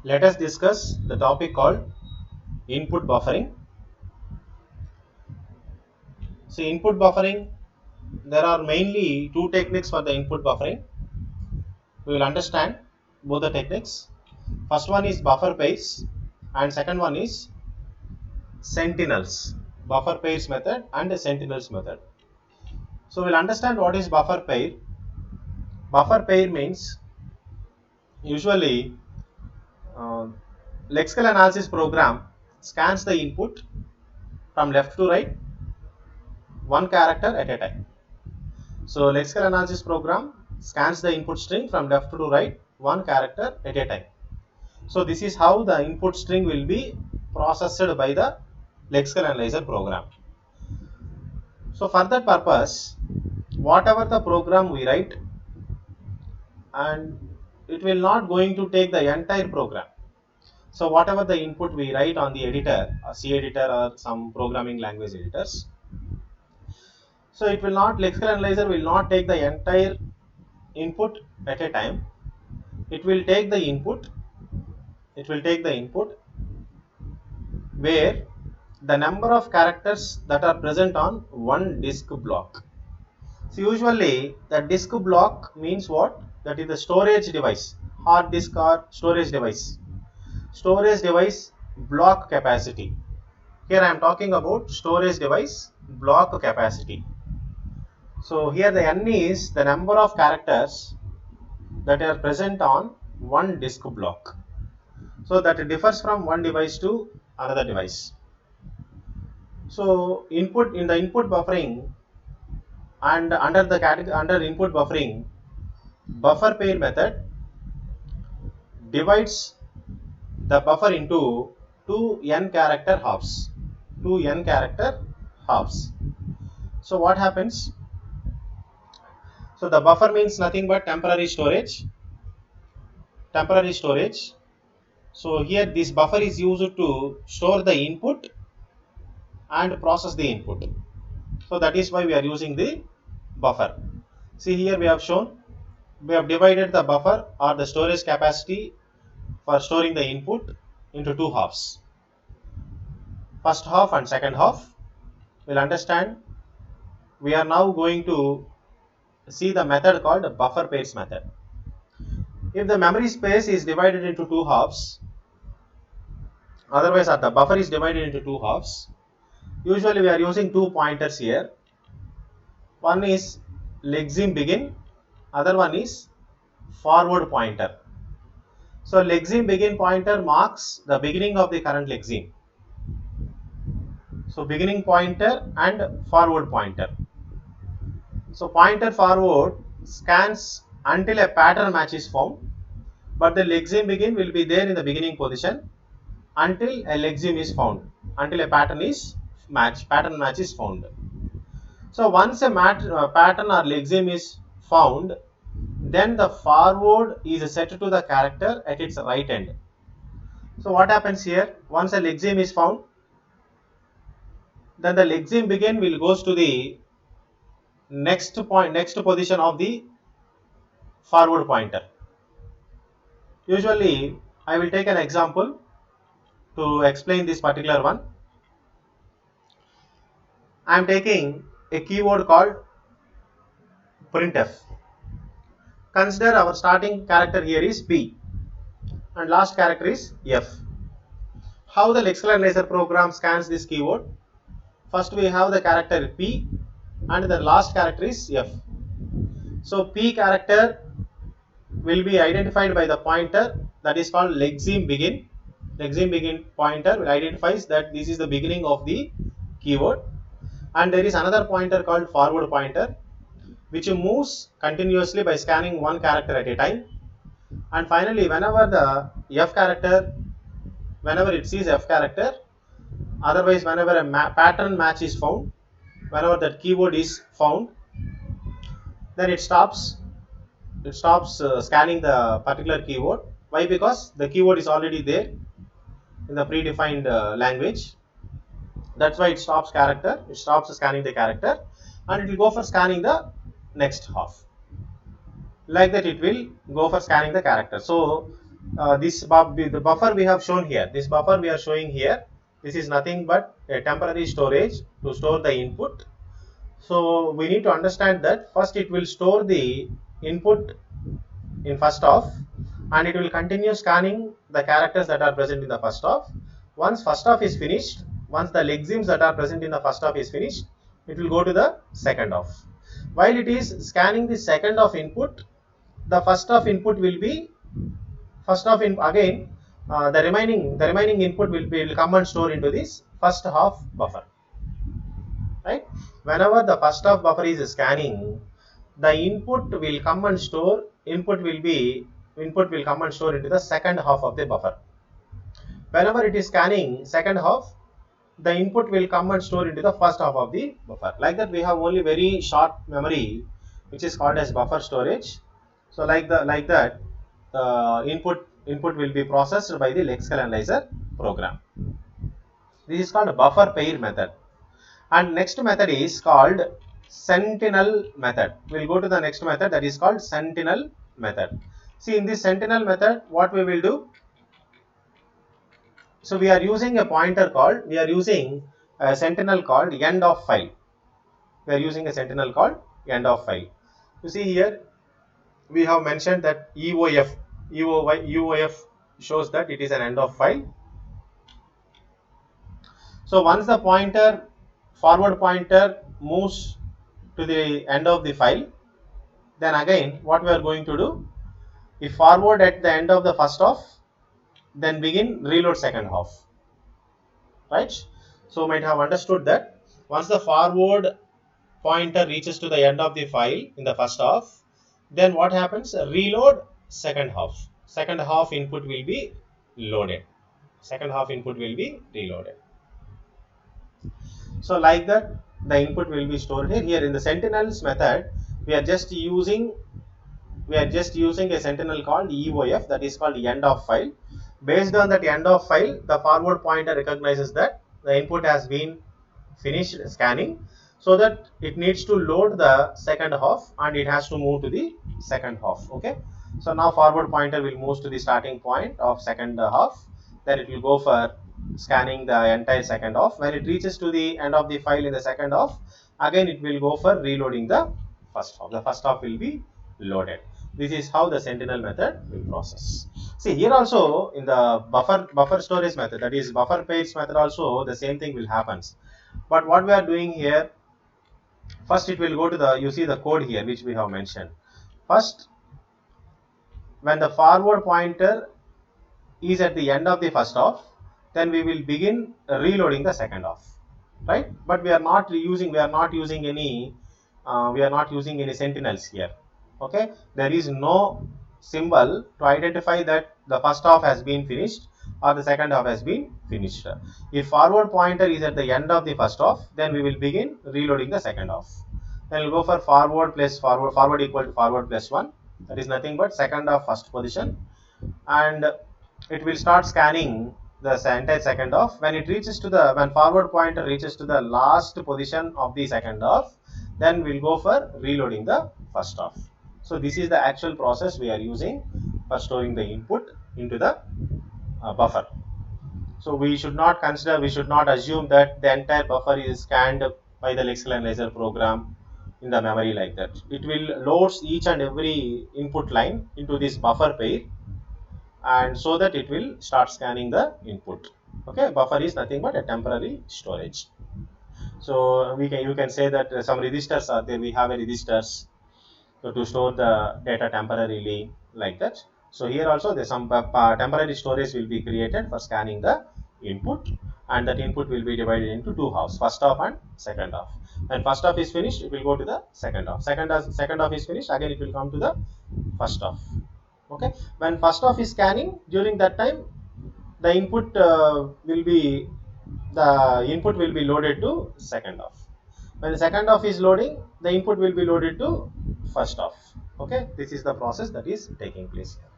Let us discuss the topic called input buffering. See, input buffering, there are mainly two techniques for the input buffering. We will understand both the techniques. First one is buffer pairs and second one is sentinels. Buffer pairs method and the sentinels method. So we'll understand what is buffer pair. Buffer pair means usually uh, lexical analysis program scans the input from left to right one character at a time. So lexical analysis program scans the input string from left to right one character at a time. So this is how the input string will be processed by the lexical analyzer program. So for that purpose, whatever the program we write, and it will not going to take the entire program. So whatever the input we write on the editor, a C editor or some programming language editors, so it will not, lexical analyzer will not take the entire input at a time. It will take the input where the number of characters that are present on one disk block. So usually the disk block means what? That is the storage device, hard disk or storage device. Storage device block capacity. Here I am talking about storage device block capacity. So here the N is the number of characters that are present on one disk block. So that differs from one device to another device. So input in the input buffering and under the category under input buffering, buffer pair method divides the buffer into two n character halves. Two n character halves. So what happens? So the buffer means nothing but temporary storage. Temporary storage. So here this buffer is used to store the input and process the input. So that is why we are using the buffer. See here we have shown, we have divided the buffer or the storage capacity for storing the input into two halves. First half and second half. We'll understand. We are now going to see the method called buffer pairs method. If the memory space is divided into two halves, otherwise the buffer is divided into two halves, usually we are using two pointers here. One is lexeme begin, other one is forward pointer. So lexeme begin pointer marks the beginning of the current lexeme. So beginning pointer and forward pointer. So pointer forward scans until a pattern match is found, but the lexeme begin will be there in the beginning position until a lexeme is found, until a pattern match is found. So once a pattern or lexeme is found, then the forward is set to the character at its right end. So what happens here? Once a lexeme is found, then the lexeme begin will goes to the next position of the forward pointer. Usually I will take an example to explain this particular one. I am taking a keyword called printf. Consider our starting character here is P and last character is F. How the lexical analyzer program scans this keyword? First we have the character P and the last character is F. So P character will be identified by the pointer that is called lexeme begin. Lexeme begin pointer will identifies that this is the beginning of the keyword, and there is another pointer called forward pointer which moves continuously by scanning one character at a time, and finally whenever it sees F character, otherwise whenever a pattern match is found, whenever that keyword is found, then it stops scanning the particular keyword. Why? Because the keyword is already there in the predefined language. That's why it stops scanning the character, and it will go for scanning the next half. Like that it will go for scanning the character. So the buffer we have shown here, this buffer we are showing here, this is nothing but a temporary storage to store the input. So we need to understand that first it will store the input in first half, and it will continue scanning the characters that are present in the first half. Once first half is finished, once the lexemes that are present in the first half is finished, it will go to the second half. While it is scanning the second half input, the first half input will be first half in again, the remaining input will come and store into this first half buffer, right? Whenever the first half buffer is scanning, the input will come and store, input will come and store into the second half of the buffer. Whenever it is scanning second half, the input will come and store into the first half of the buffer. Like that, we have only very short memory, which is called as buffer storage. So like that, input will be processed by the lexical analyzer program. This is called a buffer pair method. And next method is called sentinel method. We'll go to the next method, that is called sentinel method. See, in this sentinel method, what we will do, so we are using a pointer called, we are using a sentinel called end of file. We are using a sentinel called end of file. You see here, we have mentioned that EOF shows that it is an end of file. So once the forward pointer moves to the end of the file, then again what we are going to do, if forward at the end of the first half, then begin reload second half, right? So you might have understood that once the forward pointer reaches to the end of the file in the first half, then what happens? Reload second half. Second half input will be loaded. Second half input will be reloaded. So like that, the input will be stored here. Here in the sentinels method, we are just using a sentinel called EOF, that is called end of file. Based on that end of file, the forward pointer recognizes that the input has been finished scanning, so that it needs to load the second half and it has to move to the second half. Okay, so now forward pointer will move to the starting point of second half, then it will go for scanning the entire second half. When it reaches to the end of the file in the second half, again it will go for reloading the first half. The first half will be loaded. This is how the sentinel method will process. See, here also in the buffer storage method, that is buffer pairs method, also the same thing will happen. But what we are doing here, first it will go to the, you see the code here which we have mentioned. First, when the forward pointer is at the end of the first half, then we will begin reloading the second half, right? But we are not using any sentinels here. Okay, there is no symbol to identify that the first half has been finished or the second half has been finished. If forward pointer is at the end of the first half, then we will begin reloading the second half. Then we'll go for forward equal to forward plus 1, that is nothing but second half first position, and it will start scanning the entire second half. When forward pointer reaches to the last position of the second half, then we'll go for reloading the first half. So this is the actual process we are using for storing the input into the buffer. So we should not assume that the entire buffer is scanned by the lexical analyzer program in the memory like that. It will load each and every input line into this buffer pair, and so that it will start scanning the input. Okay, buffer is nothing but a temporary storage. So you can say that some registers are there. We have a registers to store the data temporarily, like that. So here also there's some temporary storage will be created for scanning the input, and that input will be divided into two halves, first half and second half. When first half is finished, it will go to the second half. Second half is finished, again it will come to the first half. Okay, when first half is scanning, during that time the input will be loaded to second half. When the second half is loading, the input will be loaded to first half. Okay, this is the process that is taking place here.